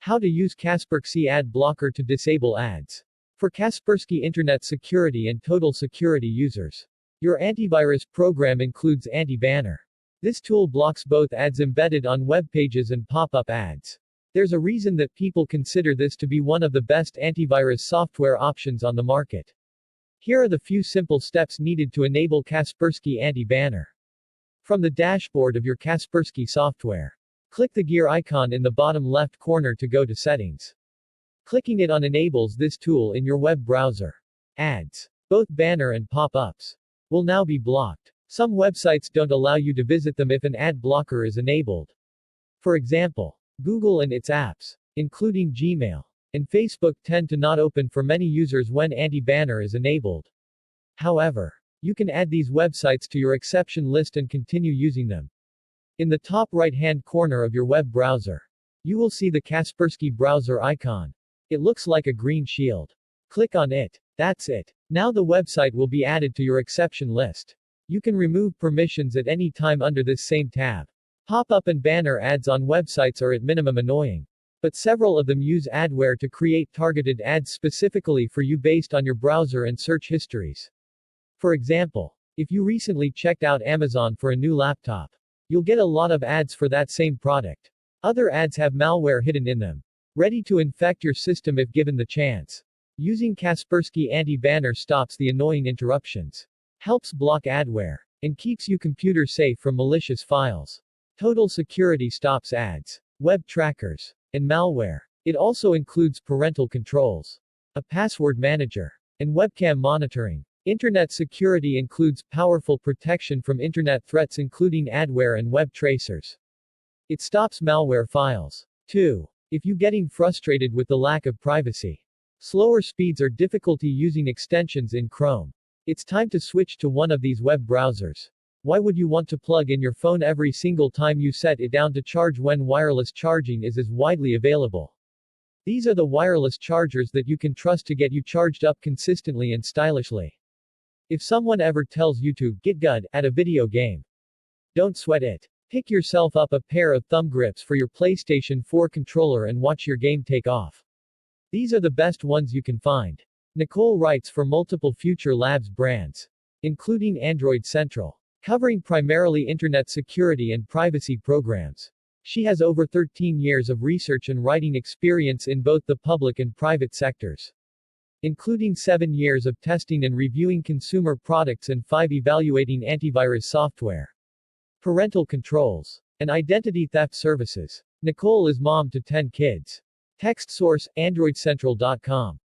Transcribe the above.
How to use Kaspersky ad blocker to disable ads. For Kaspersky Internet Security and Total Security users, your antivirus program includes Anti-Banner. This tool blocks both ads embedded on web pages and pop-up ads. There's a reason that people consider this to be one of the best antivirus software options on the market. Here are the few simple steps needed to enable Kaspersky Anti-Banner. From the dashboard of your Kaspersky software, click the gear icon in the bottom left corner to go to Settings. Clicking it on enables this tool in your web browser. Ads, both banner and pop-ups, will now be blocked. Some websites don't allow you to visit them if an ad blocker is enabled. For example, Google and its apps, including Gmail and Facebook, tend to not open for many users when anti-banner is enabled. However, you can add these websites to your exception list and continue using them. In the top right-hand corner of your web browser, you will see the Kaspersky browser icon. It looks like a green shield. Click on it. That's it. Now the website will be added to your exception list. You can remove permissions at any time under this same tab. Pop-up and banner ads on websites are at minimum annoying, but several of them use adware to create targeted ads specifically for you based on your browser and search histories. For example, if you recently checked out Amazon for a new laptop, you'll get a lot of ads for that same product. Other ads have malware hidden in them, ready to infect your system if given the chance. Using Kaspersky Anti-Banner stops the annoying interruptions, helps block adware, and keeps your computer safe from malicious files. Total Security stops ads, web trackers, and malware. It also includes parental controls, a password manager, and webcam monitoring. Internet security includes powerful protection from internet threats including adware and web tracers. It stops malware files. 2. If you getting frustrated with the lack of privacy, slower speeds, or difficulty using extensions in Chrome, it's time to switch to one of these web browsers. Why would you want to plug in your phone every single time you set it down to charge when wireless charging is as widely available? These are the wireless chargers that you can trust to get you charged up consistently and stylishly. If someone ever tells you to get good at a video game, don't sweat it. Pick yourself up a pair of thumb grips for your PlayStation 4 controller and watch your game take off. These are the best ones you can find. Nicole writes for multiple Future Labs brands, including Android Central, covering primarily internet security and privacy programs. She has over 13 years of research and writing experience in both the public and private sectors, including 7 years of testing and reviewing consumer products and 5 evaluating antivirus software, parental controls, and identity theft services. Nicole is mom to 10 kids. Text source, AndroidCentral.com.